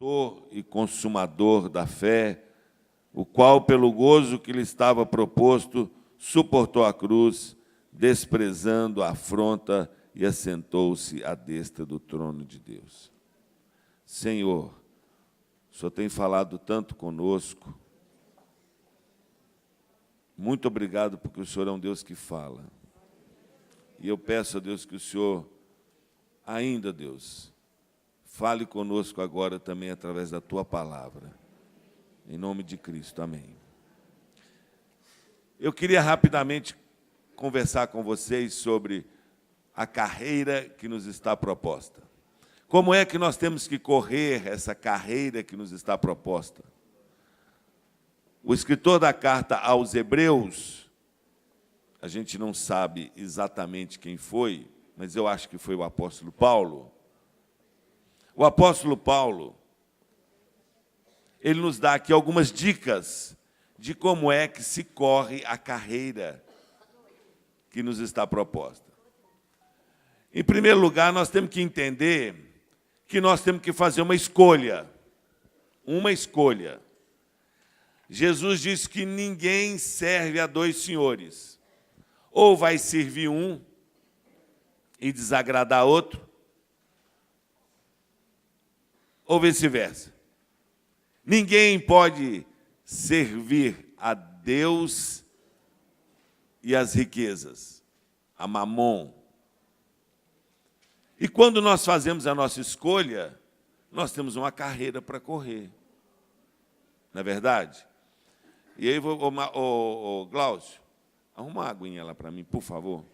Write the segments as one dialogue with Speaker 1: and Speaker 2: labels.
Speaker 1: autor e consumador da fé, o qual, pelo gozo que lhe estava proposto, suportou a cruz, desprezando a afronta, e assentou-se à destra do trono de Deus. Senhor, o Senhor tem falado tanto conosco. Muito obrigado, porque o Senhor é um Deus que fala. E eu peço a Deus que o Senhor, ainda, Deus, fale conosco agora também através da Tua palavra. Em nome de Cristo, amém. Eu queria rapidamente conversar com vocês sobre a carreira que nos está proposta. Como é que nós temos que correr essa carreira que nos está proposta? O escritor da carta aos Hebreus, a gente não sabe exatamente quem foi, mas eu acho que foi o apóstolo Paulo. O apóstolo Paulo, ele nos dá aqui algumas dicas de como é que se corre a carreira que nos está proposta. Em primeiro lugar, nós temos que entender que nós temos que fazer uma escolha. Uma escolha. Jesus disse que ninguém serve a dois senhores. Ou vai servir um e desagradar outro, ou vice-versa. Ninguém pode servir a Deus e as riquezas, a mamon. E quando nós fazemos a nossa escolha, nós temos uma carreira para correr. Não é verdade? E aí, Glaucio, arruma uma aguinha lá para mim, por favor.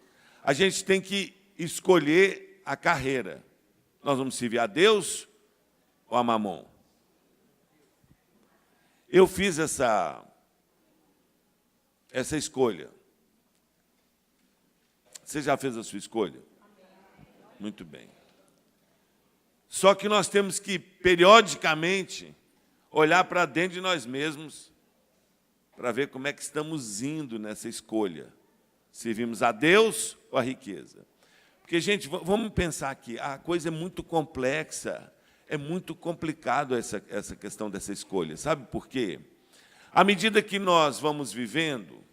Speaker 1: A gente tem que escolher a carreira. Nós vamos servir a Deus ou a mamon? Eu fiz essa escolha. Você já fez a sua escolha? Muito bem. Só que nós temos que, periodicamente, olhar para dentro de nós mesmos para ver como é que estamos indo nessa escolha. Servimos a Deus ou a riqueza? Porque, gente, vamos pensar aqui, a coisa é muito complexa, é muito complicado essa questão dessa escolha. Sabe por quê? À medida que nós vamos vivendo,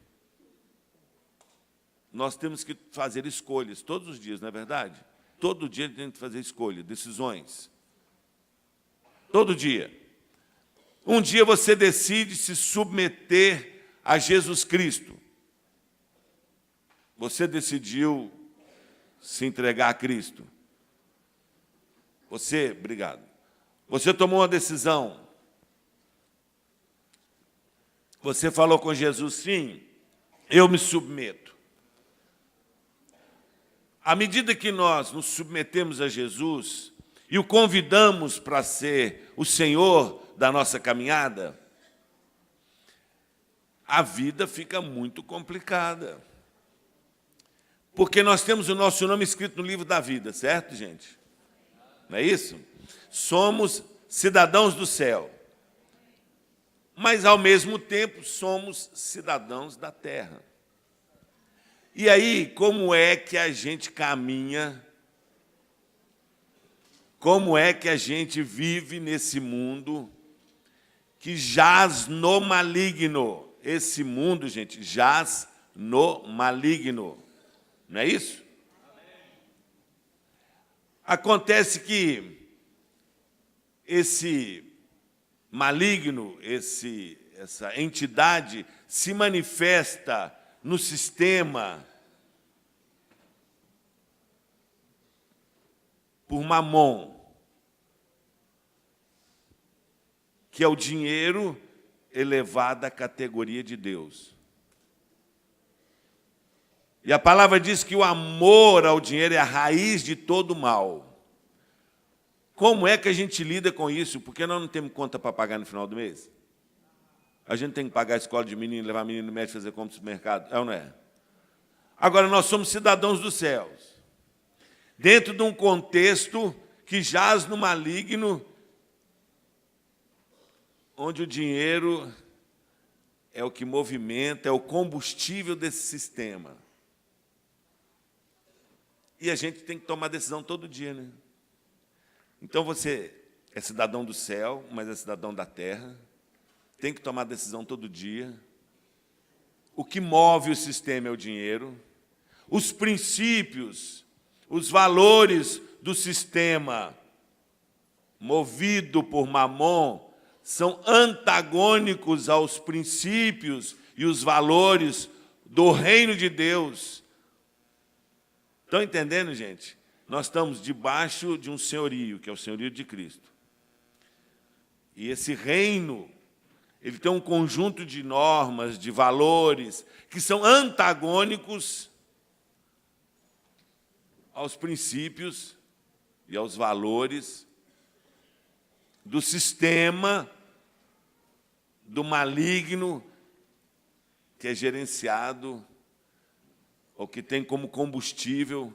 Speaker 1: nós temos que fazer escolhas todos os dias, não é verdade? Todo dia a gente tem que fazer escolha, decisões. Todo dia. Um dia você decide se submeter a Jesus Cristo. Você decidiu se entregar a Cristo. Obrigado. Você tomou uma decisão. Você falou com Jesus, sim, eu me submeto. À medida que nós nos submetemos a Jesus e o convidamos para ser o Senhor da nossa caminhada, a vida fica muito complicada. Porque nós temos o nosso nome escrito no livro da vida, certo, gente? Não é isso? Somos cidadãos do céu. Mas, ao mesmo tempo, somos cidadãos da terra. E aí, como é que a gente caminha? Como é que a gente vive nesse mundo que jaz no maligno? Esse mundo, gente, jaz no maligno. Não é isso? Acontece que esse maligno, essa entidade, se manifesta no sistema por mamon, que é o dinheiro elevado à categoria de Deus. E a palavra diz que o amor ao dinheiro é a raiz de todo mal. Como é que a gente lida com isso? Porque nós não temos conta para pagar no final do mês. A gente tem que pagar a escola de menino, levar menino no médico, fazer compra no supermercado. É ou não é? Agora, nós somos cidadãos dos céus. Dentro de um contexto que jaz no maligno, onde o dinheiro é o que movimenta, é o combustível desse sistema. E a gente tem que tomar decisão todo dia, né? Então, você é cidadão do céu, mas é cidadão da terra, tem que tomar decisão todo dia. O que move o sistema é o dinheiro. Os princípios, os valores do sistema movido por Mamon são antagônicos aos princípios e os valores do reino de Deus. Estão entendendo, gente? Nós estamos debaixo de um senhorio, que é o senhorio de Cristo. E esse reino, ele tem um conjunto de normas, de valores, que são antagônicos aos princípios e aos valores do sistema do maligno que é gerenciado ou que tem como combustível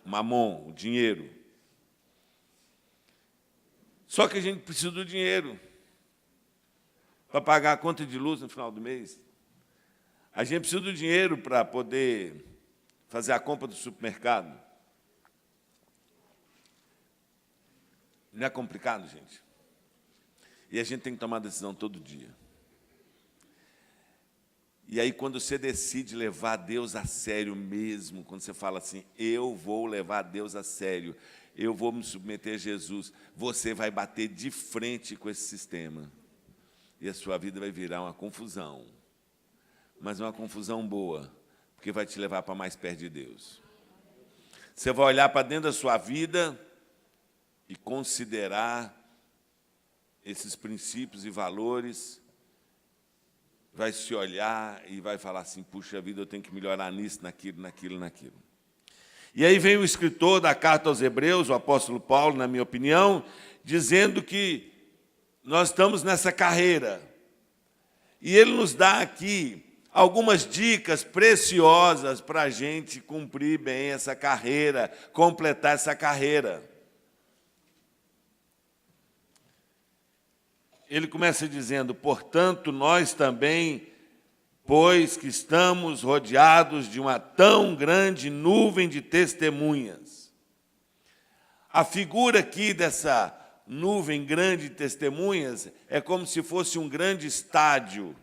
Speaker 1: Mamon, o dinheiro. Só que a gente precisa do dinheiro para pagar a conta de luz no final do mês. A gente precisa do dinheiro para poder fazer a compra do supermercado. Não é complicado, gente? E a gente tem que tomar decisão todo dia. E aí, quando você decide levar Deus a sério mesmo, quando você fala assim, eu vou levar Deus a sério, eu vou me submeter a Jesus, você vai bater de frente com esse sistema. E a sua vida vai virar uma confusão. Mas uma confusão boa, porque vai te levar para mais perto de Deus. Você vai olhar para dentro da sua vida e considerar esses princípios e valores, vai se olhar e vai falar assim, puxa vida, eu tenho que melhorar nisso, naquilo, naquilo, naquilo. E aí vem o escritor da carta aos Hebreus, o apóstolo Paulo, na minha opinião, dizendo que nós estamos nessa carreira. E ele nos dá aqui algumas dicas preciosas para a gente cumprir bem essa carreira, completar essa carreira. Ele começa dizendo, portanto, nós também, pois que estamos rodeados de uma tão grande nuvem de testemunhas. A figura aqui dessa nuvem grande de testemunhas é como se fosse um grande estádio.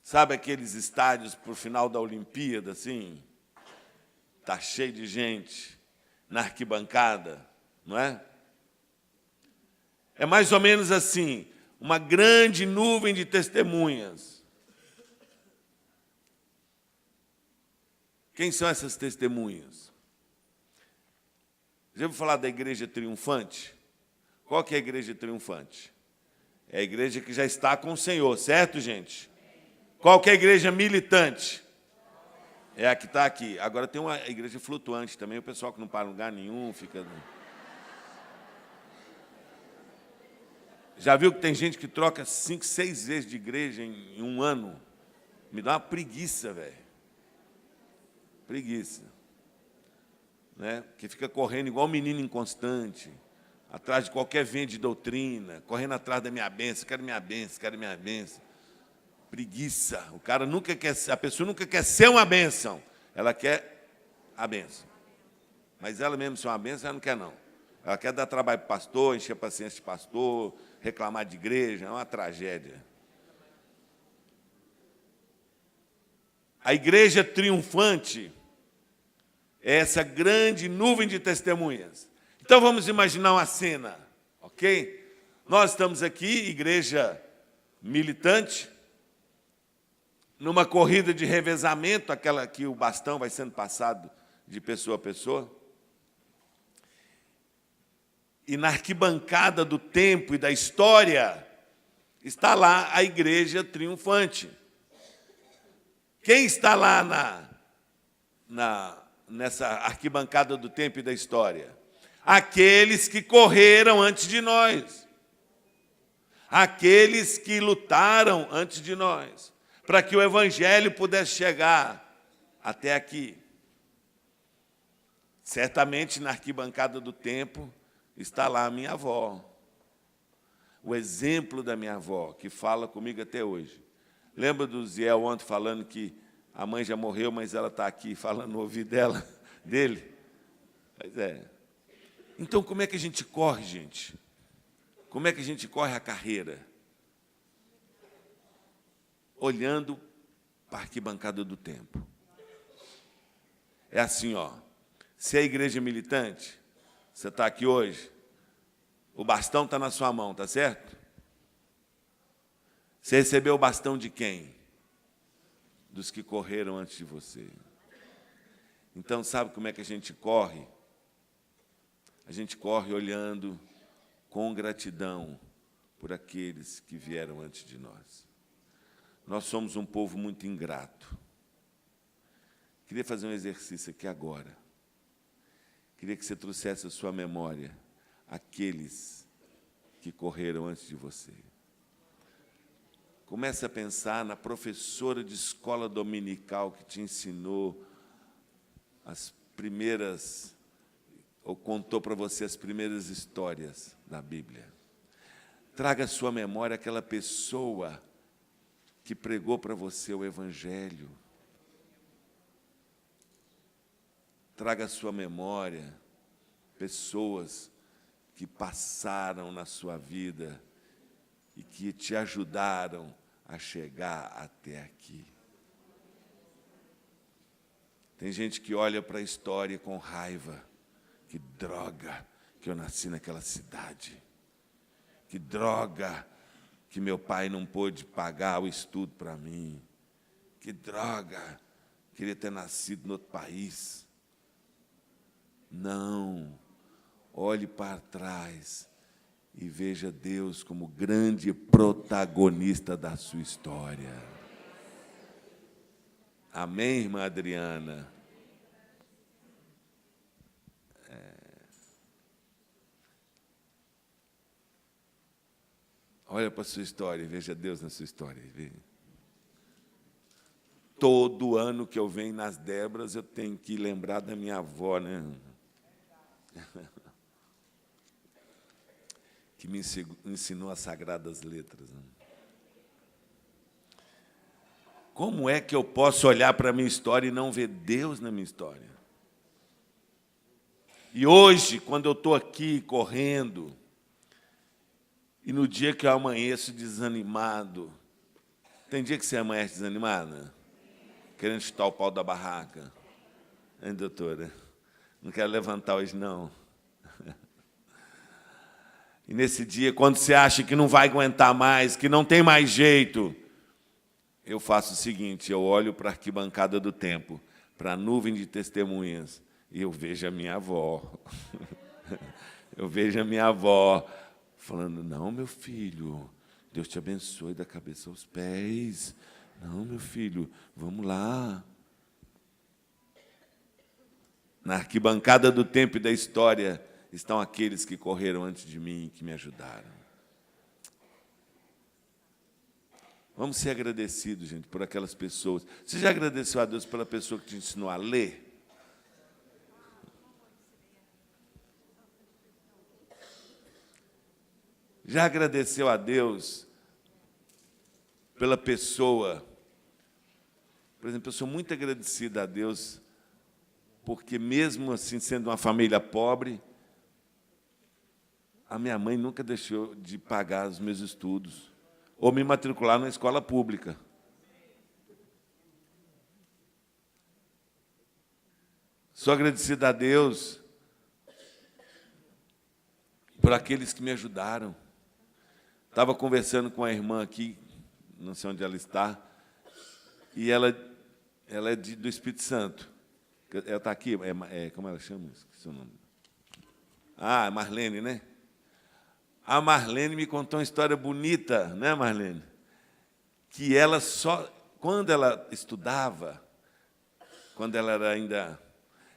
Speaker 1: Sabe aqueles estádios para o final da Olimpíada, assim? Está cheio de gente na arquibancada, não é? É mais ou menos assim, uma grande nuvem de testemunhas. Quem são essas testemunhas? Já ouviu falar da igreja triunfante? Qual que é a igreja triunfante? É a igreja que já está com o Senhor, certo, gente? Qual que é a igreja militante? É a que está aqui. Agora tem uma igreja flutuante também, o pessoal que não para em lugar nenhum, fica... Já viu que tem gente que troca 5, 6 vezes de igreja em um ano? Me dá uma preguiça, velho. Preguiça. Né? Que fica correndo igual um menino inconstante, atrás de qualquer vento de doutrina, correndo atrás da minha bênção, quero minha bênção, quero minha bênção. Preguiça. O cara nunca quer, a pessoa nunca quer ser uma bênção, ela quer a bênção. Mas ela mesmo ser uma bênção, ela não quer, não. Ela quer dar trabalho para o pastor, encher a paciência de pastor, reclamar de igreja, é uma tragédia. A igreja triunfante é essa grande nuvem de testemunhas. Então vamos imaginar uma cena, ok? Nós estamos aqui, igreja militante, numa corrida de revezamento, aquela que o bastão vai sendo passado de pessoa a pessoa. E na arquibancada do tempo e da história, está lá a igreja triunfante. Quem está lá nessa arquibancada do tempo e da história? Aqueles que correram antes de nós. Aqueles que lutaram antes de nós, para que o evangelho pudesse chegar até aqui. Certamente, na arquibancada do tempo, está lá a minha avó, o exemplo da minha avó, que fala comigo até hoje. Lembra do Ziel ontem falando que a mãe já morreu, mas ela está aqui falando no ouvido dele? Pois é. Então, como é que a gente corre, gente? Como é que a gente corre a carreira? Olhando para a arquibancada do tempo. É assim, ó. Se é a igreja militante, você está aqui hoje, o bastão está na sua mão, tá certo? Você recebeu o bastão de quem? Dos que correram antes de você. Então, sabe como é que a gente corre? A gente corre olhando com gratidão por aqueles que vieram antes de nós. Nós somos um povo muito ingrato. Queria fazer um exercício aqui agora. Queria que você trouxesse à sua memória aqueles que correram antes de você. Comece a pensar na professora de escola dominical que te ensinou as primeiras, ou contou para você as primeiras histórias da Bíblia. Traga à sua memória aquela pessoa que pregou para você o Evangelho. Traga à sua memória pessoas que passaram na sua vida e que te ajudaram a chegar até aqui. Tem gente que olha para a história com raiva. Que droga que eu nasci naquela cidade. Que droga que meu pai não pôde pagar o estudo para mim. Que droga, queria ter nascido no outro país. Não, olhe para trás e veja Deus como grande protagonista da sua história. Amém, irmã Adriana? Olha para a sua história e veja Deus na sua história. Todo ano que eu venho nas Débras, eu tenho que lembrar da minha avó, né? Que me ensinou as sagradas letras. Né? Como é que eu posso olhar para a minha história e não ver Deus na minha história? E hoje, quando eu estou aqui correndo, e no dia que eu amanheço desanimado, tem dia que você amanhece desanimada? Querendo chutar o pau da barraca. Hein, doutora? Não quero levantar hoje, não. E nesse dia, quando você acha que não vai aguentar mais, que não tem mais jeito, eu faço o seguinte, eu olho para a arquibancada do tempo, para a nuvem de testemunhas, e eu vejo a minha avó. Eu vejo a minha avó falando, não, meu filho, Deus te abençoe da cabeça aos pés. Não, meu filho, vamos lá. Na arquibancada do tempo e da história estão aqueles que correram antes de mim e que me ajudaram. Vamos ser agradecidos, gente, por aquelas pessoas. Você já agradeceu a Deus pela pessoa que te ensinou a ler? Já agradeceu a Deus pela pessoa? Por exemplo, eu sou muito agradecida a Deus, porque mesmo assim, sendo uma família pobre, a minha mãe nunca deixou de pagar os meus estudos, ou me matricular na escola pública. Sou agradecida a Deus por aqueles que me ajudaram. Estava conversando com a irmã aqui, não sei onde ela está, e ela é do Espírito Santo. Ela está aqui, como ela chama? Esqueci o nome. Ah, Marlene, né? A Marlene me contou uma história bonita, né, Marlene? Que ela só, quando ela estudava, quando ela era ainda,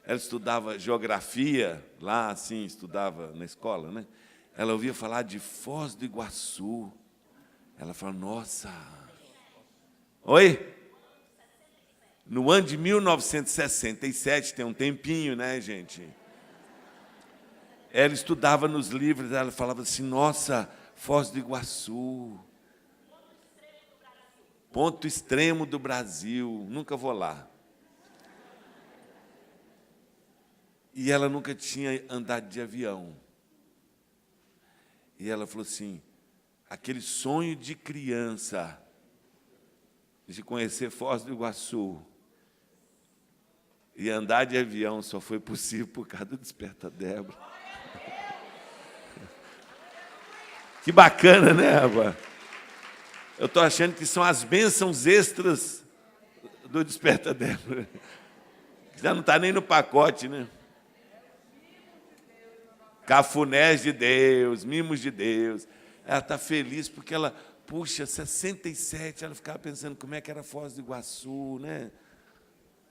Speaker 1: ela estudava geografia, lá assim, estudava na escola, né? Ela ouvia falar de Foz do Iguaçu. Ela falou, nossa. Oi? No ano de 1967, tem um tempinho, né, gente? Ela estudava nos livros, ela falava assim, nossa, Foz do Iguaçu. Ponto extremo do Brasil. Nunca vou lá. E ela nunca tinha andado de avião. E ela falou assim, aquele sonho de criança, de conhecer Foz do Iguaçu, e andar de avião só foi possível por causa do Desperta Débora. Que bacana, né, Aba? Eu estou achando que são as bênçãos extras do Desperta Débora. Já não está nem no pacote, né? Cafunés de Deus, mimos de Deus. Ela está feliz porque ela, puxa, 67, ela ficava pensando como é que era Foz do Iguaçu, né?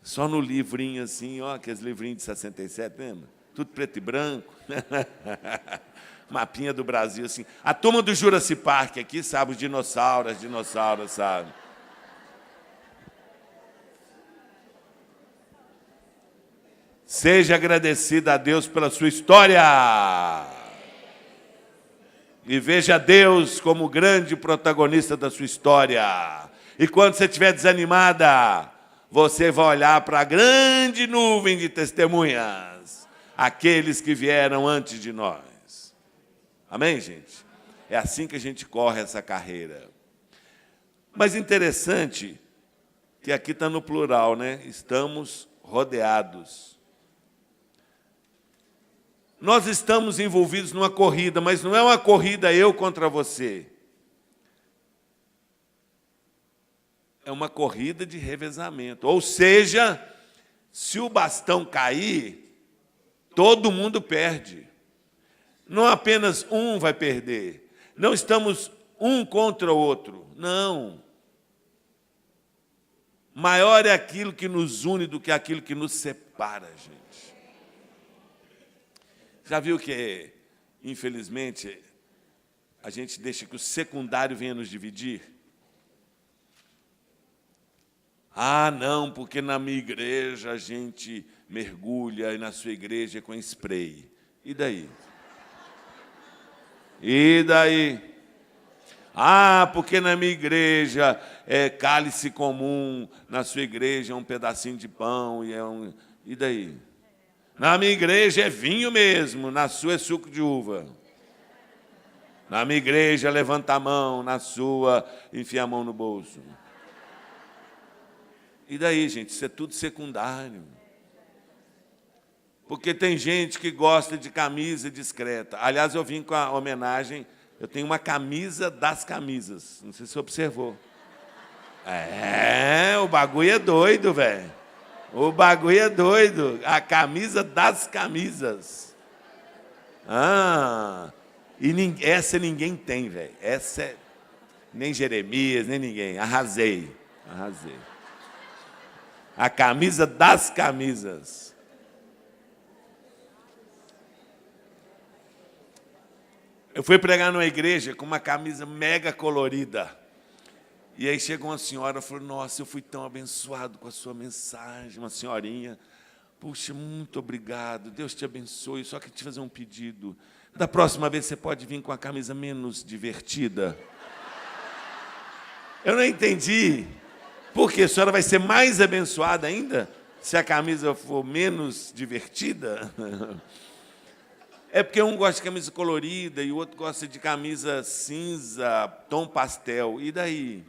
Speaker 1: Só no livrinho assim, ó, aqueles livrinhos de 67, lembra? Tudo preto e branco. Mapinha do Brasil, assim. A turma do Jurassic Park aqui, sabe, os dinossauros, sabe? Seja agradecida a Deus pela sua história. E veja Deus como o grande protagonista da sua história. E quando você estiver desanimada, você vai olhar para a grande nuvem de testemunhas, aqueles que vieram antes de nós. Amém, gente? É assim que a gente corre essa carreira. Mas interessante que aqui está no plural, né? Estamos rodeados. Nós estamos envolvidos numa corrida, mas não é uma corrida eu contra você. É uma corrida de revezamento. Ou seja, se o bastão cair, todo mundo perde. Não apenas um vai perder. Não estamos um contra o outro. Não. Maior é aquilo que nos une do que aquilo que nos separa, gente. Já viu que, infelizmente, a gente deixa que o secundário venha nos dividir? Ah, não, porque na minha igreja a gente mergulha e na sua igreja é com spray. E daí? E daí? Ah, porque na minha igreja é cálice comum, na sua igreja é um pedacinho de pão e é um... E daí? Na minha igreja é vinho mesmo, na sua é suco de uva. Na minha igreja levanta a mão, na sua enfia a mão no bolso. E daí, gente? Isso é tudo secundário. Porque tem gente que gosta de camisa discreta. Aliás, eu vim com a homenagem, eu tenho uma camisa das camisas. Não sei se você observou. É, o bagulho é doido, velho. O bagulho é doido. A camisa das camisas. Ah, e essa ninguém tem, velho. Essa é... Nem Jeremias, nem ninguém. Arrasei. A camisa das camisas. Eu fui pregar numa igreja com uma camisa mega colorida. E aí chegou uma senhora e falou, nossa, eu fui tão abençoado com a sua mensagem. Uma senhorinha, puxa, muito obrigado, Deus te abençoe, só que te fazer um pedido. Da próxima vez você pode vir com a camisa menos divertida? Eu não entendi. Por quê? A senhora vai ser mais abençoada ainda se a camisa for menos divertida? É porque um gosta de camisa colorida e o outro gosta de camisa cinza, tom pastel. E daí?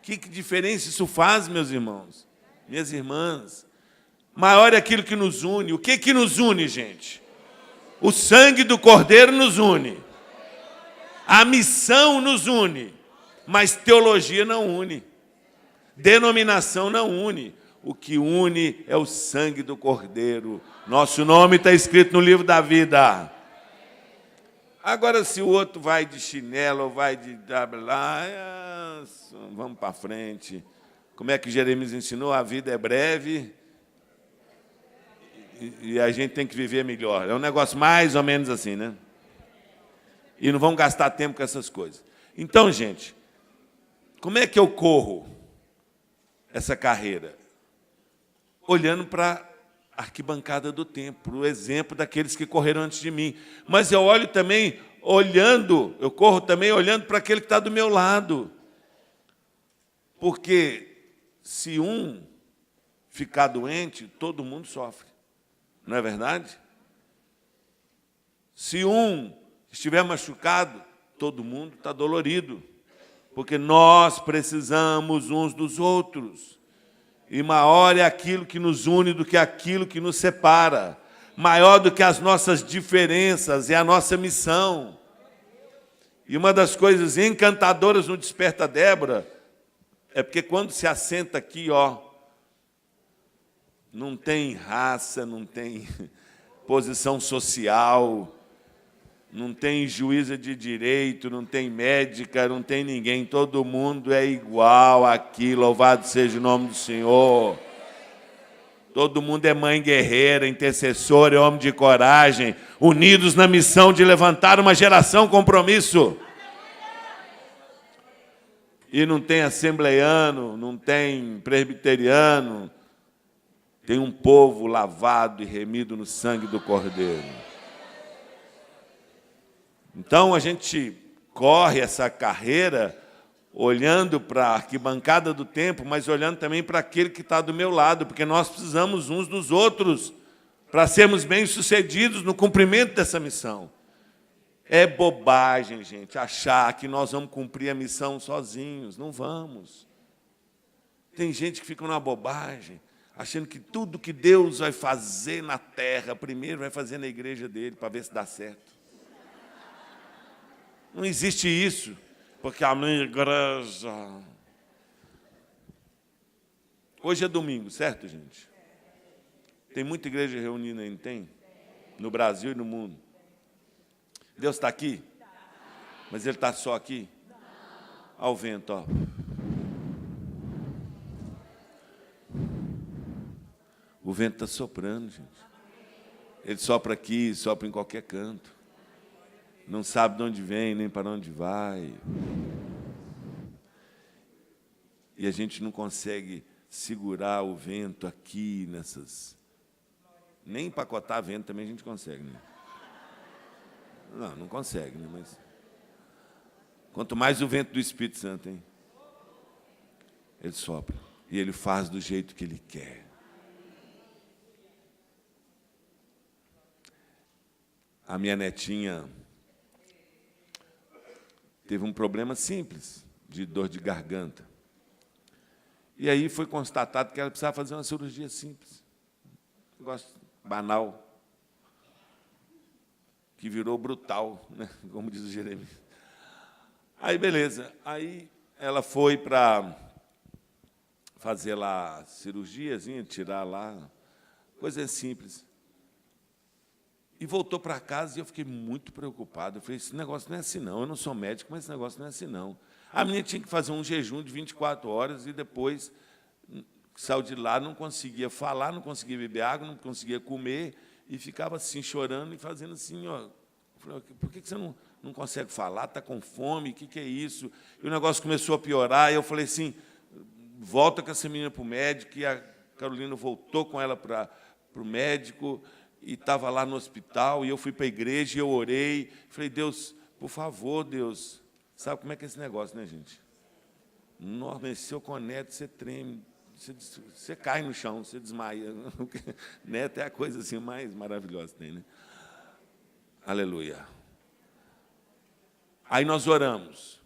Speaker 1: Que diferença isso faz, meus irmãos? Minhas irmãs? Maior é aquilo que nos une. O que nos une, gente? O sangue do Cordeiro nos une. A missão nos une. Mas teologia não une. Denominação não une. O que une é o sangue do Cordeiro. Nosso nome está escrito no livro da vida. Agora, se o outro vai de chinelo ou vai de... vamos para frente. Como é que Jeremias ensinou? A vida é breve e a gente tem que viver melhor. É um negócio mais ou menos assim, né? E não vamos gastar tempo com essas coisas. Então, gente, como é que eu corro essa carreira? Olhando para a arquibancada do templo, o exemplo daqueles que correram antes de mim. Mas eu olho também, eu corro também olhando para aquele que está do meu lado. Porque se um ficar doente, todo mundo sofre. Não é verdade? Se um estiver machucado, todo mundo está dolorido, porque nós precisamos uns dos outros. E maior é aquilo que nos une do que aquilo que nos separa. Maior do que as nossas diferenças é a nossa missão. E uma das coisas encantadoras no Desperta Débora é porque quando se assenta aqui, não tem raça, não tem posição social, não tem juíza de direito, não tem médica, não tem ninguém. Todo mundo é igual aqui, louvado seja o nome do Senhor. Todo mundo é mãe guerreira, intercessora, é homem de coragem, unidos na missão de levantar uma geração compromisso. E não tem assembleiano, não tem presbiteriano, tem um povo lavado e remido no sangue do Cordeiro. Então, a gente corre essa carreira olhando para a arquibancada do tempo, mas olhando também para aquele que está do meu lado, porque nós precisamos uns dos outros para sermos bem-sucedidos no cumprimento dessa missão. É bobagem, gente, achar que nós vamos cumprir a missão sozinhos. Não vamos. Tem gente que fica numa bobagem, achando que tudo que Deus vai fazer na terra, primeiro vai fazer na igreja dele, para ver se dá certo. Não existe isso, porque a minha igreja... Hoje é domingo, certo, gente? Tem muita igreja reunida aí, não tem? No Brasil e no mundo. Deus está aqui? Mas Ele está só aqui? Ao vento, O vento está soprando, gente. Ele sopra aqui, sopra em qualquer canto. Não sabe de onde vem, nem para onde vai. E a gente não consegue segurar o vento aqui nessas... Nem empacotar vento também a gente consegue, né? Não consegue, né? Mas quanto mais o vento do Espírito Santo, hein? Ele sopra. E ele faz do jeito que ele quer. A minha netinha teve um problema simples, de dor de garganta. E aí foi constatado que ela precisava fazer uma cirurgia simples. Um negócio banal, que virou brutal, né? Como diz o Jeremias. Aí, beleza. Aí ela foi para fazer lá a cirurgiazinha, tirar lá, coisa simples. E voltou para casa e eu fiquei muito preocupado. Eu falei, esse negócio não é assim, não. Eu não sou médico, mas esse negócio não é assim, não. A menina tinha que fazer um jejum de 24 horas e depois saiu de lá, não conseguia falar, não conseguia beber água, não conseguia comer, e ficava assim, chorando e fazendo assim, Eu falei, por que você não consegue falar? Está com fome? O que é isso? E o negócio começou a piorar, e eu falei assim, volta com essa menina para o médico, e a Carolina voltou com ela para o médico, e estava lá no hospital, e eu fui para a igreja, e eu orei, falei, Deus, por favor, Deus, sabe como é que é esse negócio, né, gente? Nossa, se eu conecto, você treme, você cai no chão, você desmaia. Neto é a coisa assim mais maravilhosa que tem, né? Aleluia. Aí nós oramos.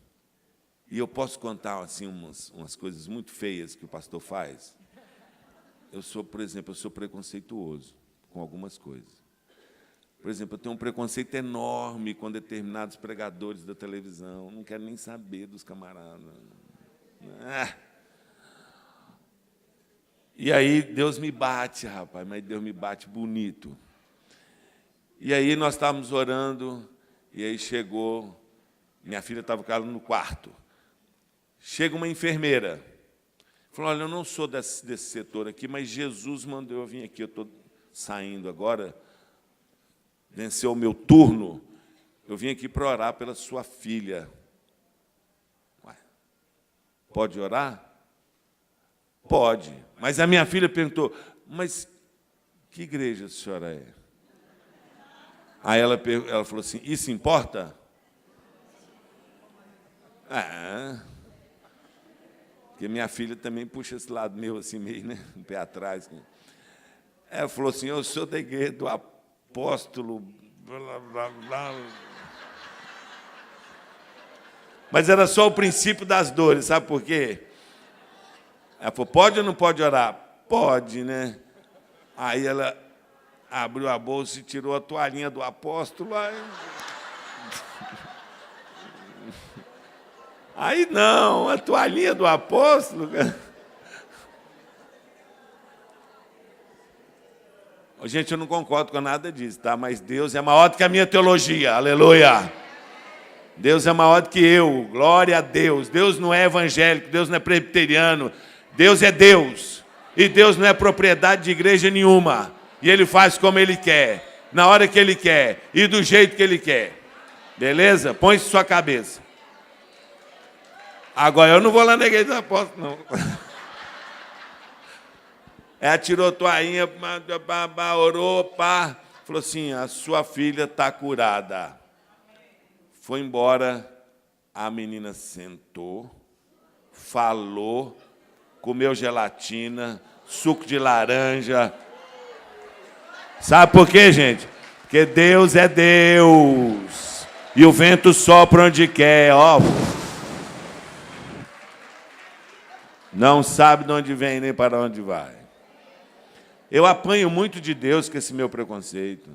Speaker 1: E eu posso contar assim umas coisas muito feias que o pastor faz. Por exemplo, eu sou preconceituoso com algumas coisas. Por exemplo, eu tenho um preconceito enorme com determinados pregadores da televisão. Não quero nem saber dos camaradas. E aí Deus me bate, rapaz, mas Deus me bate bonito. E aí nós estávamos orando, e aí chegou, minha filha estava com ela no quarto. Chega uma enfermeira. Falou, olha, eu não sou desse setor aqui, mas Jesus mandou eu vir aqui, eu estou saindo agora, venceu o meu turno, eu vim aqui para orar pela sua filha. Ué, pode orar? Pode. Mas a minha filha perguntou, mas que igreja a senhora é? Aí ela falou assim, isso importa? Porque minha filha também puxa esse lado meu, assim, meio, né, um pé atrás. Ela falou assim, eu sou da igreja do apóstolo... Blá, blá, blá. Mas era só o princípio das dores, sabe por quê? Ela falou, pode ou não pode orar? Pode, né? Aí ela abriu a bolsa e tirou a toalhinha do apóstolo. Aí não, a toalhinha do apóstolo... Gente, eu não concordo com nada disso, tá? Mas Deus é maior do que a minha teologia, aleluia! Deus é maior do que eu, glória a Deus. Deus não é evangélico, Deus não é presbiteriano, Deus é Deus. E Deus não é propriedade de igreja nenhuma. E Ele faz como Ele quer, na hora que Ele quer e do jeito que Ele quer. Beleza? Põe isso em sua cabeça. Agora, eu não vou lá na igreja dos apóstolos, não. Ela tirou a toalhinha, orou, pá. Falou assim, a sua filha está curada. Foi embora, a menina sentou, falou, comeu gelatina, suco de laranja. Sabe por quê, gente? Porque Deus é Deus. E o vento sopra onde quer, ó. Não sabe de onde vem nem para onde vai. Eu apanho muito de Deus com esse meu preconceito.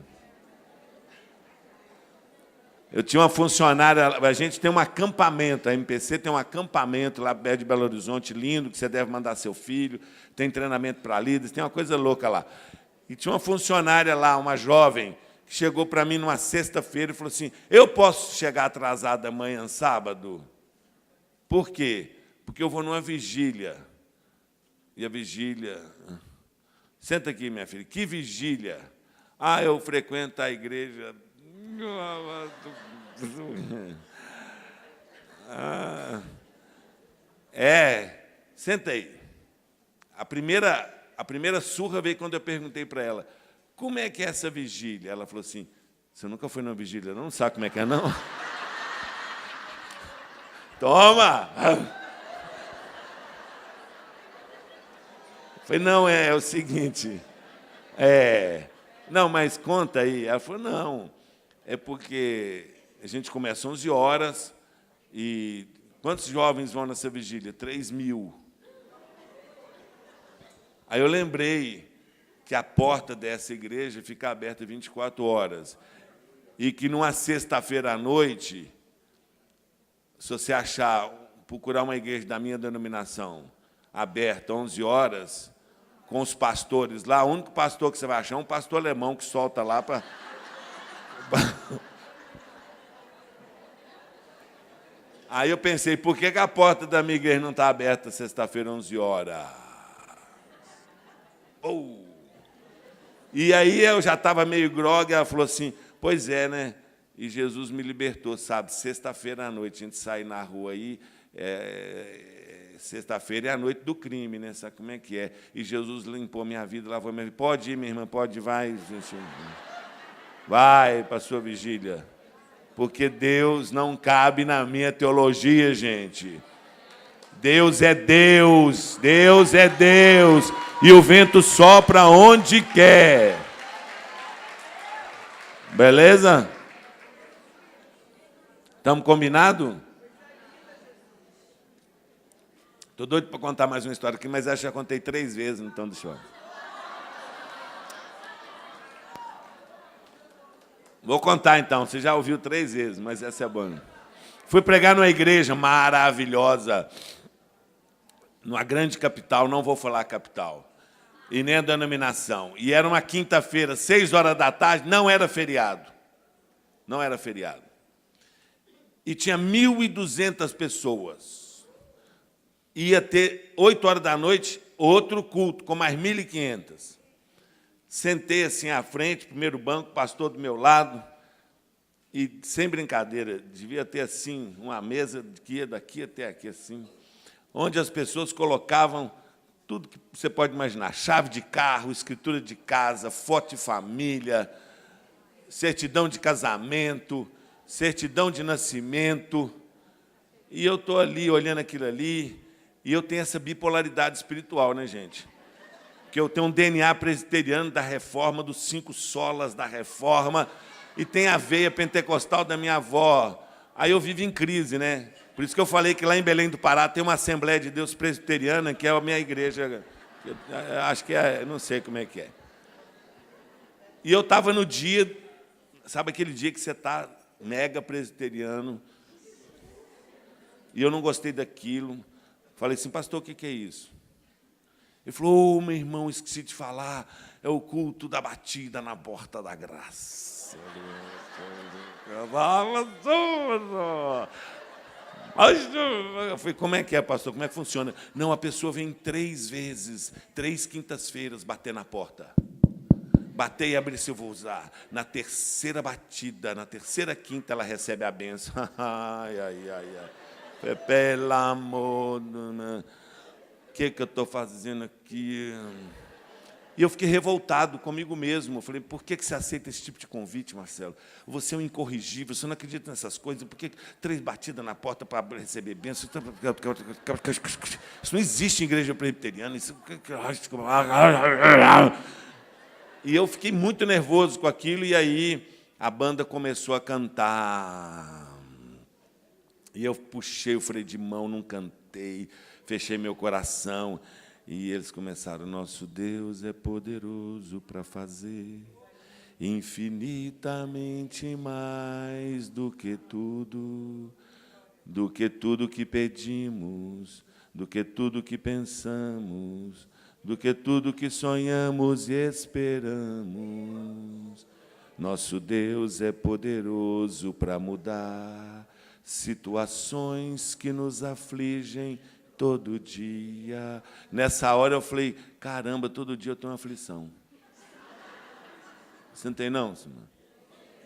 Speaker 1: Eu tinha uma funcionária, a gente tem um acampamento, a MPC tem um acampamento lá perto de Belo Horizonte, lindo, que você deve mandar seu filho, tem treinamento para líderes, tem uma coisa louca lá. E tinha uma funcionária lá, uma jovem, que chegou para mim numa sexta-feira e falou assim, eu posso chegar atrasada amanhã, sábado? Por quê? Porque eu vou numa vigília. E a vigília... Senta aqui, minha filha. Que vigília? Ah, eu frequento a igreja... Senta aí. A primeira surra veio quando eu perguntei para ela, como é que é essa vigília? Ela falou assim, você nunca foi numa vigília, não sabe como é que é, não? Toma! Eu falei, não, é o seguinte, não, mas conta aí. Ela falou, não, é porque a gente começa 11 horas e quantos jovens vão nessa vigília? 3.000. Aí eu lembrei que a porta dessa igreja fica aberta 24 horas e que numa sexta-feira à noite, se você procurar uma igreja da minha denominação aberta 11 horas, com os pastores lá, o único pastor que você vai achar é um pastor alemão que solta lá para... Aí eu pensei, por que a porta da minha igreja não está aberta sexta-feira, 11 horas? E aí eu já estava meio grogue, ela falou assim, pois é, né? E Jesus me libertou, sabe? Sexta-feira à noite, a gente sai na rua aí... Sexta-feira é a noite do crime, né? Sabe como é que é? E Jesus limpou minha vida, lavou minha vida. Pode ir, minha irmã, pode ir, vai. Vai para a sua vigília. Porque Deus não cabe na minha teologia, gente. Deus é Deus, Deus é Deus. E o vento sopra onde quer. Beleza? Estamos combinados? Estou doido para contar mais uma história aqui, mas acho que já contei 3 vezes, então deixa eu... Vou contar então, você já ouviu 3 vezes, mas essa é boa. Fui pregar numa igreja maravilhosa, numa grande capital, não vou falar capital, e nem a denominação. E era uma quinta-feira, 6 horas da tarde, não era feriado. Não era feriado. E tinha 1.200 pessoas. Ia ter, 8 horas da noite, outro culto, com mais 1.500. Sentei assim à frente, primeiro banco, pastor do meu lado, e, sem brincadeira, devia ter assim, uma mesa que ia daqui até aqui, assim, onde as pessoas colocavam tudo que você pode imaginar, chave de carro, escritura de casa, foto de família, certidão de casamento, certidão de nascimento, e eu estou ali, olhando aquilo ali, e eu tenho essa bipolaridade espiritual, né, gente? porque eu tenho um DNA presbiteriano da Reforma, dos 5 solas da Reforma, e tem a veia pentecostal da minha avó. Aí eu vivo em crise, né? Por isso que eu falei que lá em Belém do Pará tem uma Assembleia de Deus presbiteriana, que é a minha igreja, acho que é, não sei como é que é. E eu estava no dia, sabe aquele dia que você está mega presbiteriano, e eu não gostei daquilo. Falei assim, pastor, o que é isso? Ele falou, meu irmão, esqueci de falar, é o culto da batida na porta da graça. Eu falei, como é que é, pastor? Como é que funciona? Não, a pessoa vem 3 vezes, 3 quintas-feiras, bater na porta. Bater e abrir se eu vou usar. Na 3ª batida, na 3ª quinta, ela recebe a bênção. Ai, ai, ai, ai. Pelo amor, o que eu estou fazendo aqui? E eu fiquei revoltado comigo mesmo. Eu falei, por que você aceita esse tipo de convite, Marcelo? Você é um incorrigível, você não acredita nessas coisas. Por que 3 batidas na porta para receber bênção? Isso não existe em igreja presbiteriana. Isso... E eu fiquei muito nervoso com aquilo, e aí a banda começou a cantar. E eu puxei o freio de mão, não cantei, fechei meu coração, e eles começaram, nosso Deus é poderoso para fazer infinitamente mais do que tudo que pedimos, do que tudo que pensamos, do que tudo que sonhamos e esperamos. Nosso Deus é poderoso para mudar situações que nos afligem todo dia. Nessa hora eu falei, caramba, todo dia eu tenho uma aflição. Você não tem, não, Simão?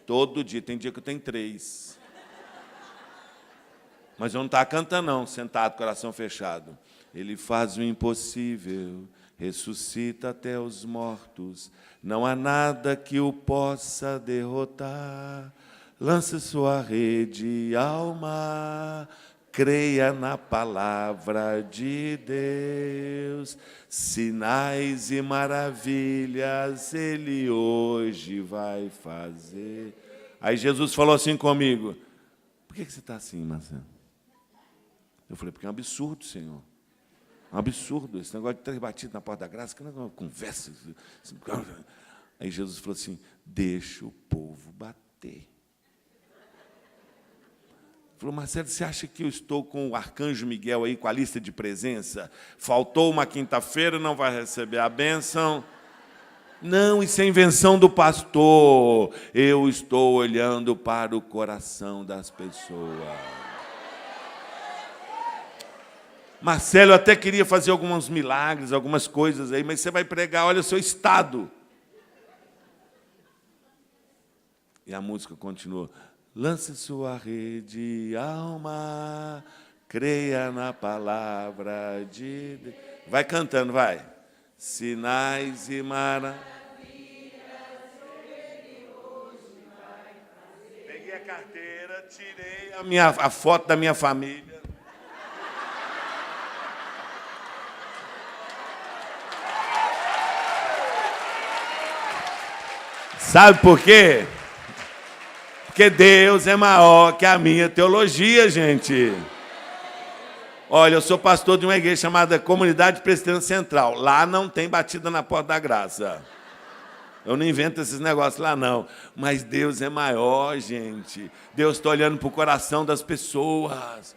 Speaker 1: Todo dia, tem dia que eu tenho 3. Mas eu não estava cantando, não, sentado, coração fechado. Ele faz o impossível, ressuscita até os mortos, não há nada que o possa derrotar. Lance sua rede ao mar, creia na palavra de Deus, sinais e maravilhas Ele hoje vai fazer. Aí Jesus falou assim comigo, por que você está assim, Marcelo? Eu falei, porque é um absurdo, Senhor. É um absurdo, esse negócio de 3 batidas na porta da graça, que não é uma conversa. Aí Jesus falou assim, deixa o povo bater. Falou, Marcelo, você acha que eu estou com o arcanjo Miguel aí, com a lista de presença? Faltou uma quinta-feira, não vai receber a bênção? Não, isso é invenção do pastor. Eu estou olhando para o coração das pessoas. Marcelo, eu até queria fazer alguns milagres, algumas coisas aí, mas você vai pregar, olha o seu estado. E a música continuou. Lance sua rede ao mar, creia na palavra de Deus. Vai cantando, vai. Sinais e maravilhas. Peguei a carteira, tirei a foto da minha família. Sabe por quê? Porque Deus é maior que a minha teologia, gente. Olha, eu sou pastor de uma igreja chamada Comunidade Presbiteriana Central. Lá não tem batida na porta da graça. Eu não invento esses negócios lá, não. Mas Deus é maior, gente. Deus está olhando para o coração das pessoas.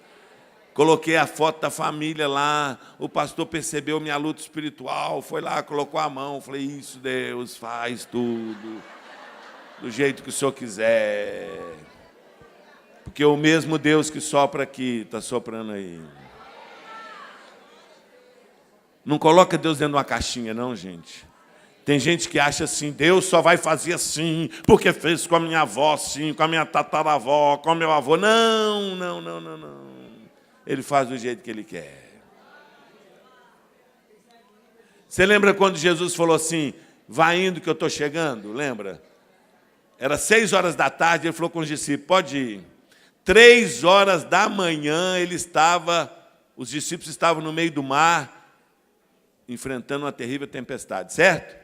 Speaker 1: Coloquei a foto da família lá. O pastor percebeu minha luta espiritual. Foi lá, colocou a mão. Falei, isso, Deus, faz tudo do jeito que o Senhor quiser. Porque o mesmo Deus que sopra aqui, está soprando aí. Não coloca Deus dentro de uma caixinha, não, gente. Tem gente que acha assim, Deus só vai fazer assim, porque fez com a minha avó assim, com a minha tataravó, com o meu avô. Não, não, não, não, não. Ele faz do jeito que Ele quer. Você lembra quando Jesus falou assim, vai indo que eu estou chegando? Lembra? Era 6 horas da tarde, ele falou com os discípulos, pode ir. 3 horas da manhã, os discípulos estavam no meio do mar, enfrentando uma terrível tempestade, certo?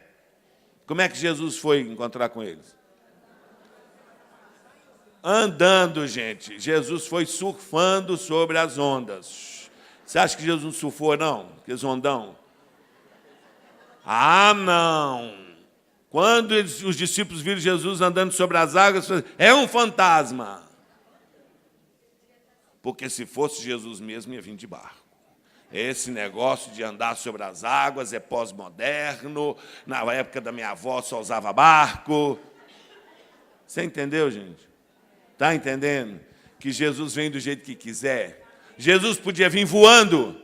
Speaker 1: Como é que Jesus foi encontrar com eles? Andando, gente. Jesus foi surfando sobre as ondas. Você acha que Jesus não surfou, não? Aqueles ondão? Ah, não! Quando os discípulos viram Jesus andando sobre as águas, é um fantasma. Porque se fosse Jesus mesmo, ia vir de barco. Esse negócio de andar sobre as águas é pós-moderno. Na época da minha avó só usava barco. Você entendeu, gente? Está entendendo? Que Jesus vem do jeito que quiser. Jesus podia vir voando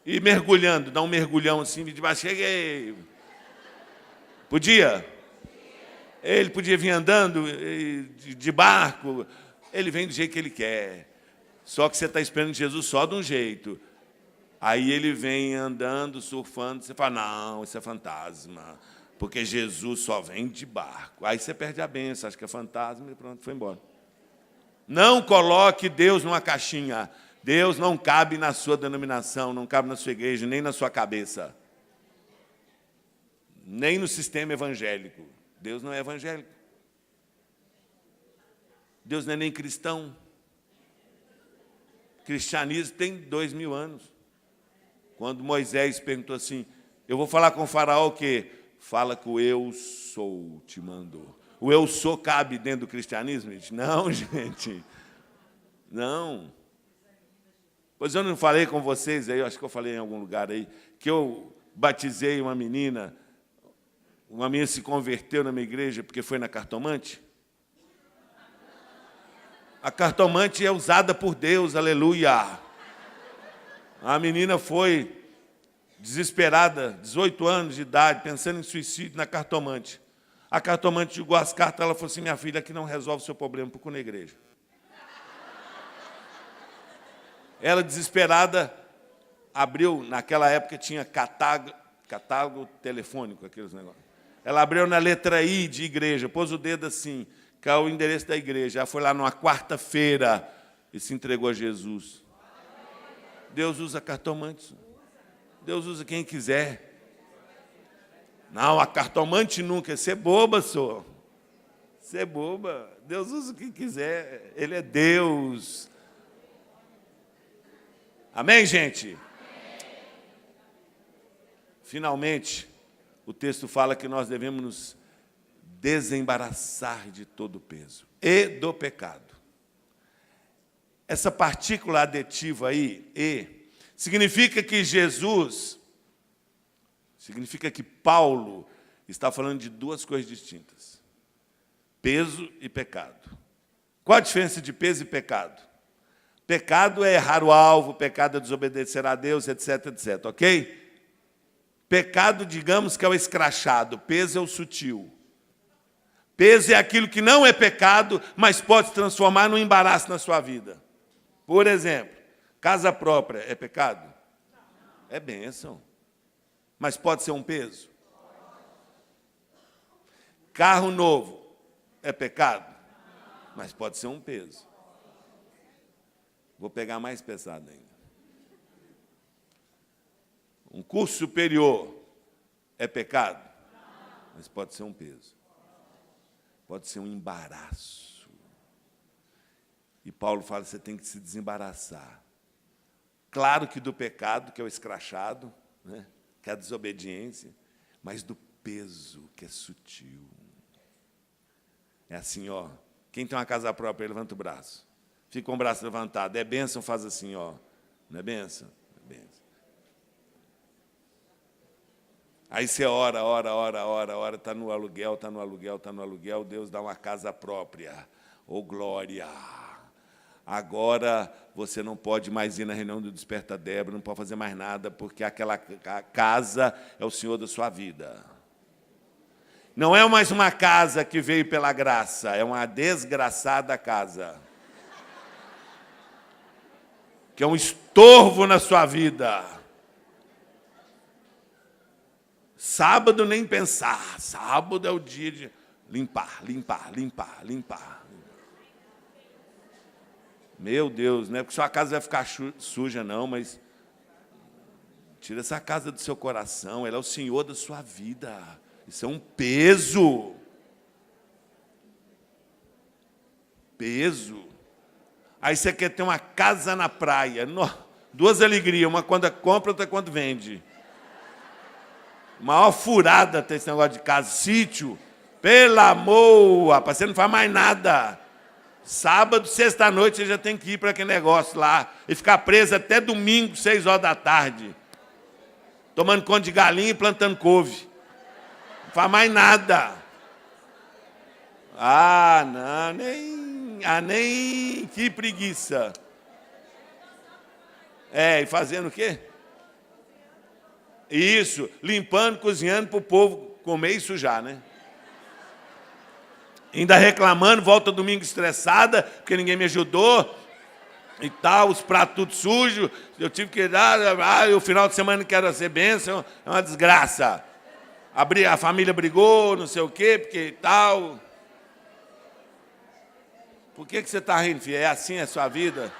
Speaker 1: e mergulhando, dar um mergulhão assim, de baixo, cheguei. Podia? Ele podia vir andando de barco. Ele vem do jeito que ele quer. Só que você está esperando Jesus só de um jeito. Aí ele vem andando, surfando, você fala, não, isso é fantasma, porque Jesus só vem de barco. Aí você perde a bênção, acha que é fantasma e pronto, foi embora. Não coloque Deus numa caixinha. Deus não cabe na sua denominação, não cabe na sua igreja, nem na sua cabeça. Nem no sistema evangélico. Deus não é evangélico. Deus não é nem cristão. Cristianismo tem 2000 anos. Quando Moisés perguntou assim, eu vou falar com o faraó o quê? Fala que o eu sou te mandou. O eu sou cabe dentro do cristianismo? Gente? Não, gente. Não. Pois eu não falei com vocês aí, eu acho que eu falei em algum lugar aí, que eu batizei uma menina se converteu na minha igreja porque foi na cartomante. A cartomante é usada por Deus, aleluia. A menina foi desesperada, 18 anos de idade, pensando em suicídio na cartomante. A cartomante jogou as cartas, ela falou assim, minha filha, aqui não resolve o seu problema, procura na igreja. Ela, desesperada, abriu, naquela época tinha catálogo telefônico, aqueles negócios. Ela abriu na letra I de igreja, pôs o dedo assim, caiu o endereço da igreja. Ela foi lá numa quarta-feira e se entregou a Jesus. Deus usa cartomante. Deus usa quem quiser. Não, a cartomante nunca. Você é boba, senhor. Você é boba. Deus usa quem quiser. Ele é Deus. Amém, gente? Amém. Finalmente, o texto fala que nós devemos nos desembaraçar de todo o peso e do pecado. Essa partícula aditiva aí, e, significa que Paulo está falando de duas coisas distintas. Peso e pecado. Qual a diferença de peso e pecado? Pecado é errar o alvo, pecado é desobedecer a Deus, etc, etc, ok? Pecado, digamos que é o escrachado, peso é o sutil. Peso é aquilo que não é pecado, mas pode se transformar num embaraço na sua vida. Por exemplo, casa própria é pecado? É bênção. Mas pode ser um peso? Carro novo é pecado? Mas pode ser um peso. Vou pegar mais pesado ainda. Um curso superior é pecado? Mas pode ser um peso. Pode ser um embaraço. E Paulo fala que você tem que se desembaraçar. Claro que do pecado, que é o escrachado, né? Que é a desobediência, mas do peso, que é sutil. É assim, ó. Quem tem uma casa própria, levanta o braço. Fica com o braço levantado. É bênção, faz assim, ó. Não é bênção? É bênção. Aí você ora, está no aluguel, Deus dá uma casa própria. Ô, glória! Agora você não pode mais ir na reunião do Desperta Débora, não pode fazer mais nada, porque aquela casa é o Senhor da sua vida. Não é mais uma casa que veio pela graça, é uma desgraçada casa. Que é um estorvo na sua vida. Sábado nem pensar. Sábado é o dia de limpar. Meu Deus, não é porque sua casa vai ficar suja, não, mas Tira essa casa do seu coração, ela é o Senhor da sua vida. Isso é um peso. Peso. Aí você quer ter uma casa na praia. Duas alegrias, uma quando compra, outra quando vende. Maior furada ter esse negócio de casa. Sítio, pelo amor, rapaz, você não faz mais nada. Sábado, sexta-noite, você já tem que ir para aquele negócio lá e ficar preso até domingo, 6 horas da tarde. Tomando conta de galinha e plantando couve. Não faz mais nada. Ah, não, nem que preguiça. E fazendo o quê? Isso, limpando, cozinhando para o povo comer e sujar, né? Ainda reclamando, volta domingo estressada, porque ninguém me ajudou e tal, os pratos tudo sujos, eu tive que dar, o final de semana não quero ser bênção, é uma desgraça. A família brigou, não sei o quê, porque tal. Por que você está rindo, filho? É assim a sua vida?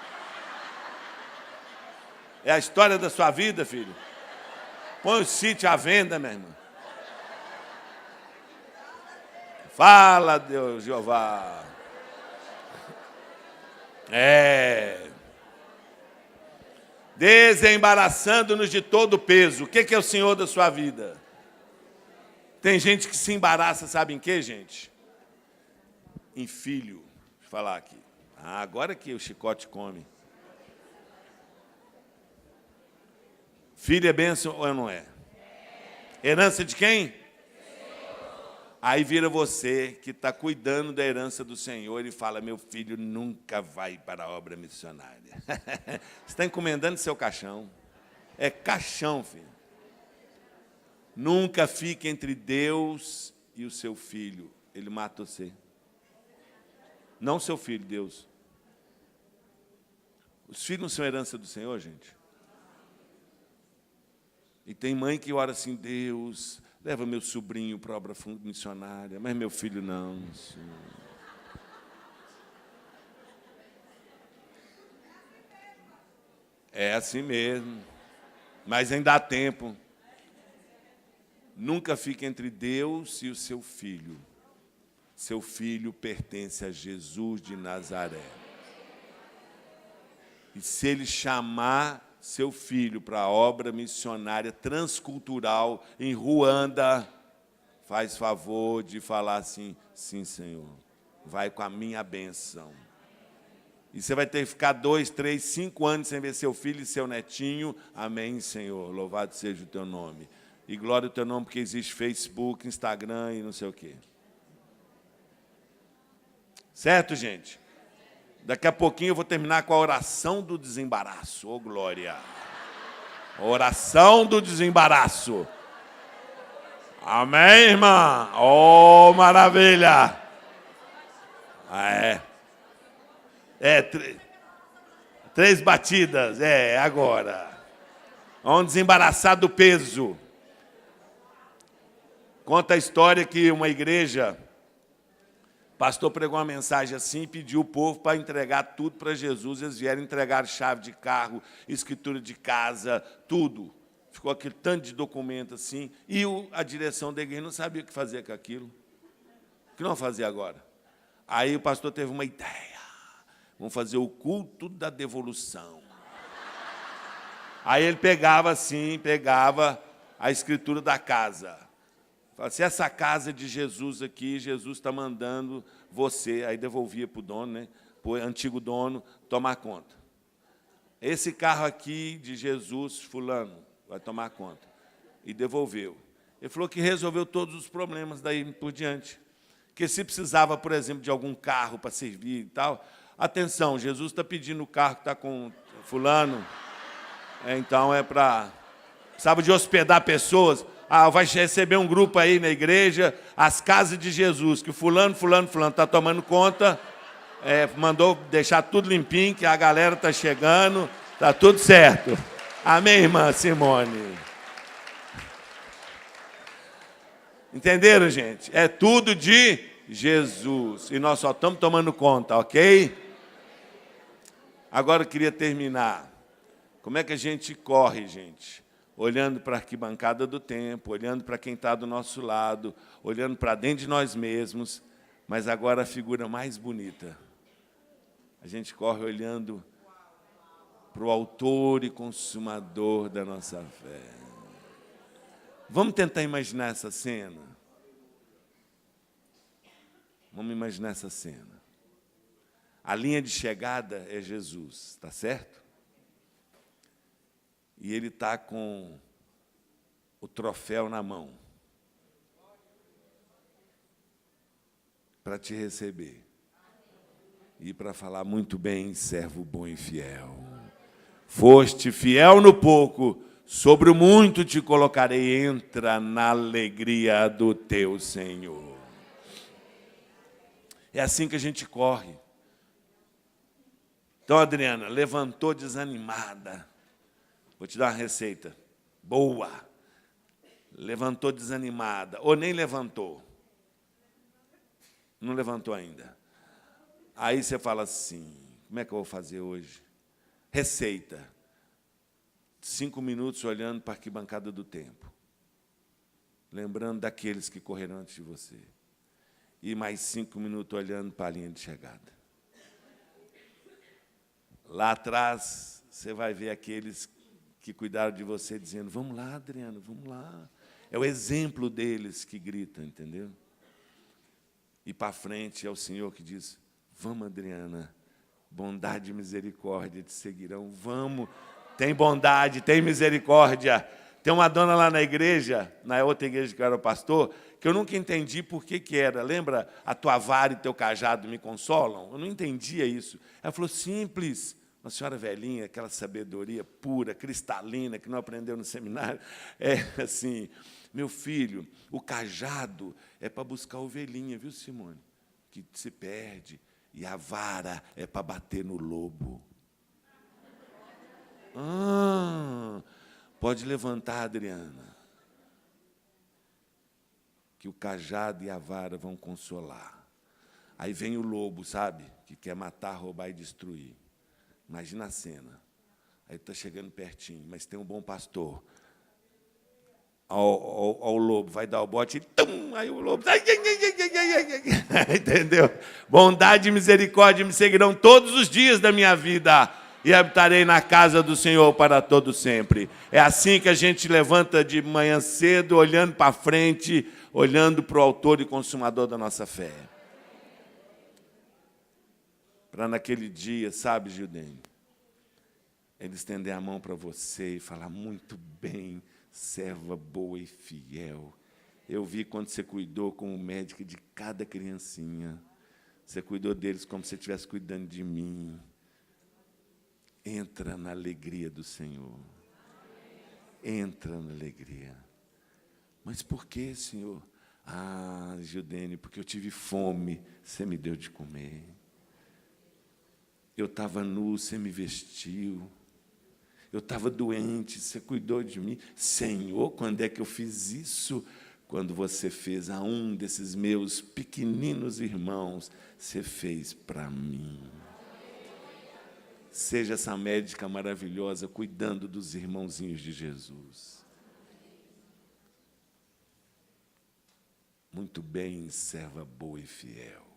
Speaker 1: É a história da sua vida, filho? Põe o sítio à venda, minha irmã. Fala, Deus, Jeová. Desembaraçando-nos de todo o peso. O que é o Senhor da sua vida? Tem gente que se embaraça, sabe em quê, gente? Em filho. Deixa eu falar aqui. Agora que o chicote come. Filho é bênção ou não é? Herança de quem? Aí vira você que está cuidando da herança do Senhor e fala, meu filho nunca vai para a obra missionária. Você está encomendando seu caixão. É caixão, filho. Nunca fique entre Deus e o seu filho. Ele mata você. Não seu filho, Deus. Os filhos não são herança do Senhor, gente? E tem mãe que ora assim, Deus, leva meu sobrinho para a obra missionária, mas meu filho não, Senhor. É assim mesmo, mas ainda há tempo. Nunca fique entre Deus e o seu filho. Seu filho pertence a Jesus de Nazaré. E se ele chamar seu filho para a obra missionária transcultural em Ruanda, faz favor de falar assim, sim, Senhor, vai com a minha bênção. E você vai ter que ficar 2, 3, 5 anos sem ver seu filho e seu netinho. Amém, Senhor, louvado seja o teu nome. E glória ao teu nome, porque existe Facebook, Instagram e não sei o quê. Certo, gente? Daqui a pouquinho eu vou terminar com a oração do desembaraço. Ô, glória! Oração do desembaraço. Amém, irmã? Oh, maravilha! Três batidas. Agora. Vamos desembaraçar do peso. Conta a história que uma igreja... O pastor pregou uma mensagem assim e pediu o povo para entregar tudo para Jesus. Eles vieram entregar chave de carro, escritura de casa, tudo. Ficou aquele tanto de documento assim. E a direção da igreja não sabia o que fazer com aquilo. O que não fazer agora? Aí o pastor teve uma ideia. Vamos fazer o culto da devolução. Aí ele pegava a escritura da casa. Fala, se essa casa é de Jesus aqui, Jesus está mandando você, aí devolvia para o dono, né, para o antigo dono, tomar conta. Esse carro aqui de Jesus, fulano, vai tomar conta. E devolveu. Ele falou que resolveu todos os problemas daí por diante. Que se precisava, por exemplo, de algum carro para servir e tal, atenção, Jesus está pedindo o carro que está com fulano, então é para... Precisava de hospedar pessoas... vai receber um grupo aí na igreja, as casas de Jesus, que fulano está tomando conta, mandou deixar tudo limpinho, que a galera está chegando, está tudo certo. Amém, irmã Simone? Entenderam, gente? É tudo de Jesus, e nós só estamos tomando conta, ok? Agora eu queria terminar. Como é que a gente corre, gente? olhando para a arquibancada do templo, olhando para quem está do nosso lado, olhando para dentro de nós mesmos, mas agora a figura mais bonita. A gente corre olhando para o autor e consumador da nossa fé. Vamos tentar imaginar essa cena? Vamos imaginar essa cena. A linha de chegada é Jesus, está certo? E ele está com o troféu na mão para te receber e para falar: muito bem, servo bom e fiel. Foste fiel no pouco, sobre o muito te colocarei, entra na alegria do teu Senhor. É assim que a gente corre. Então, Adriana, levantou desanimada. Vou te dar uma receita boa. Levantou desanimada, ou nem levantou. Não levantou ainda. Aí você fala assim: como é que eu vou fazer hoje? Receita: 5 minutos olhando para a arquibancada do templo, lembrando daqueles que correram antes de você. E mais 5 minutos olhando para a linha de chegada. Lá atrás, você vai ver aqueles que cuidaram de você, dizendo: vamos lá, Adriano, vamos lá. É o exemplo deles que grita, entendeu? E para frente é o Senhor que diz: vamos, Adriana, bondade e misericórdia te seguirão. Vamos, tem bondade, tem misericórdia. Tem uma dona lá na igreja, na outra igreja que eu era pastor, que eu nunca entendi por que era. Lembra, a tua vara e teu cajado me consolam? Eu não entendia isso. Ela falou: simples. Uma senhora velhinha, aquela sabedoria pura, cristalina, que não aprendeu no seminário. É assim: meu filho, o cajado é para buscar a ovelhinha, viu, Simone? Que se perde. E a vara é para bater no lobo. Pode levantar, Adriana, que o cajado e a vara vão consolar. Aí vem o lobo, sabe? Que quer matar, roubar e destruir. Imagina a cena. Aí está chegando pertinho, mas tem um bom pastor. Ao lobo, vai dar o bote, tum, aí o lobo... Entendeu? Bondade e misericórdia me seguirão todos os dias da minha vida, e habitarei na casa do Senhor para todo sempre. É assim que a gente levanta de manhã cedo, olhando para frente, olhando para o autor e consumador da nossa fé. Para naquele dia, sabe, Gildênio, ele estender a mão para você e falar: muito bem, serva boa e fiel. Eu vi quando você cuidou como médico de cada criancinha. Você cuidou deles como se você estivesse cuidando de mim. Entra na alegria do Senhor. Entra na alegria. Mas por que, Senhor? Gildênio, porque eu tive fome, você me deu de comer. Eu estava nu, você me vestiu. Eu estava doente, você cuidou de mim. Senhor, quando é que eu fiz isso? Quando você fez a um desses meus pequeninos irmãos, você fez para mim. Seja essa médica maravilhosa cuidando dos irmãozinhos de Jesus. Muito bem, serva boa e fiel.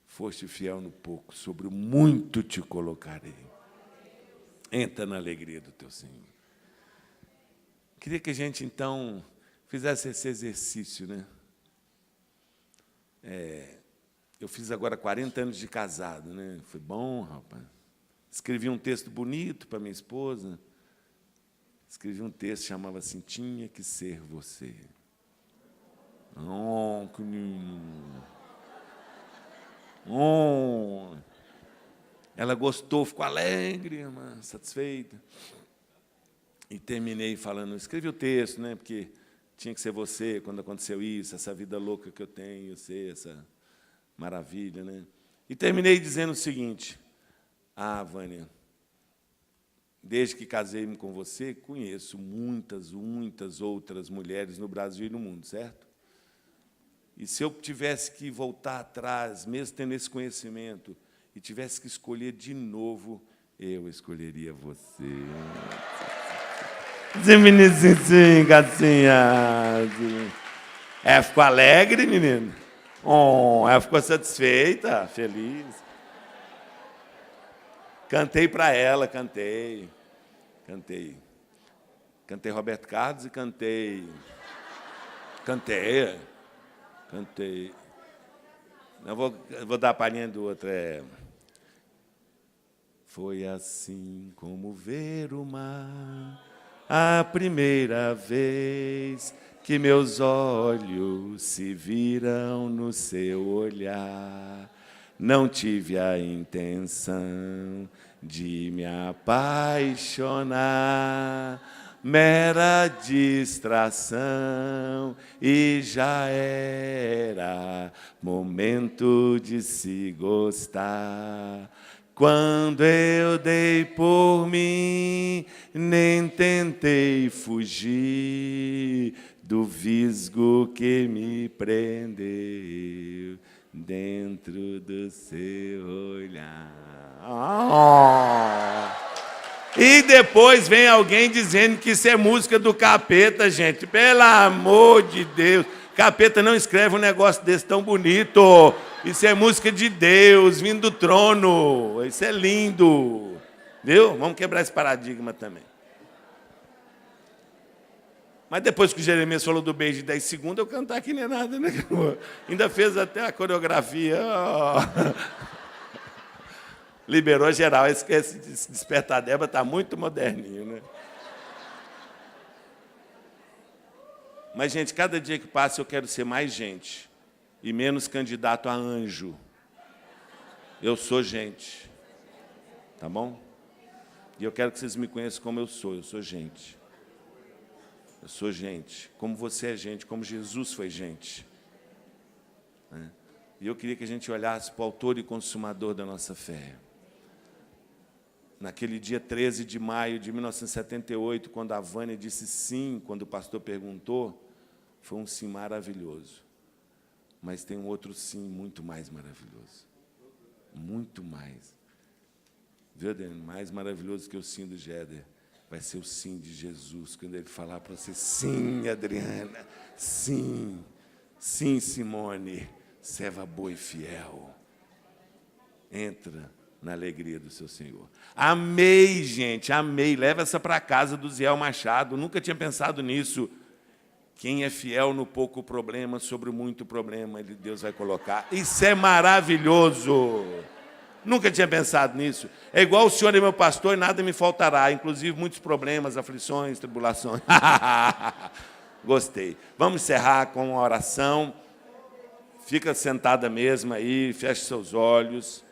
Speaker 1: Foste fiel no pouco, sobre o muito te colocarei. Entra na alegria do teu Senhor. Queria que a gente, então, fizesse esse exercício, né? Eu fiz agora 40 anos de casado, né? Foi bom, rapaz. Escrevi um texto bonito para minha esposa. Escrevi um texto que chamava assim: tinha que ser você. Que lindo. Ela gostou, ficou alegre, irmã, satisfeita. E terminei falando: escrevi o texto, né? Porque tinha que ser você quando aconteceu isso, essa vida louca que eu tenho, você, essa maravilha, né? E terminei dizendo o seguinte: Vânia, desde que casei-me com você, conheço muitas outras mulheres no Brasil e no mundo, certo? E se eu tivesse que voltar atrás, mesmo tendo esse conhecimento, e tivesse que escolher de novo, eu escolheria você. Sim, gatinha. Ela ficou alegre, menino? Oh, ela ficou satisfeita, feliz. Cantei para ela, cantei. Cantei Roberto Carlos e cantei. Eu vou dar a palhinha do outro. Foi assim como ver o mar, a primeira vez que meus olhos se viram no seu olhar. Não tive a intenção de me apaixonar, mera distração, e já era momento de se gostar. Quando eu dei por mim, nem tentei fugir do visgo que me prendeu dentro do seu olhar. Oh. E depois vem alguém dizendo que isso é música do capeta, gente. Pelo amor de Deus. Capeta não escreve um negócio desse tão bonito. Isso é música de Deus, vindo do trono. Isso é lindo. Viu? Vamos quebrar esse paradigma também. Mas depois que o Jeremias falou do beijo de 10 segundos, eu cantar aqui nem nada, né? Ainda fez até a coreografia. Liberou geral. Esse Despertar Débora está muito moderninho, né? Mas, gente, cada dia que passa eu quero ser mais gente e menos candidato a anjo. Eu sou gente. Tá bom? E eu quero que vocês me conheçam como eu sou gente. Eu sou gente, como você é gente, como Jesus foi gente. E eu queria que a gente olhasse para o autor e consumador da nossa fé. Naquele dia 13 de maio de 1978, quando a Vânia disse sim, quando o pastor perguntou, foi um sim maravilhoso. Mas tem um outro sim muito mais maravilhoso. Muito mais. Viu, Adriano? Mais maravilhoso que o sim do Géder. Vai ser o sim de Jesus, quando ele falar para você, sim, Adriana, sim, sim, Simone, serva boa e fiel. Entra na alegria do seu Senhor. Amei, gente, amei. Leva essa para casa do Ziel Machado. Nunca tinha pensado nisso. Quem é fiel no pouco problema, sobre o muito problema, Deus vai colocar. Isso é maravilhoso. Nunca tinha pensado nisso. É igual o Senhor é meu pastor e nada me faltará, inclusive muitos problemas, aflições, tribulações. Gostei. Vamos encerrar com uma oração. Fica sentada mesmo aí, feche seus olhos.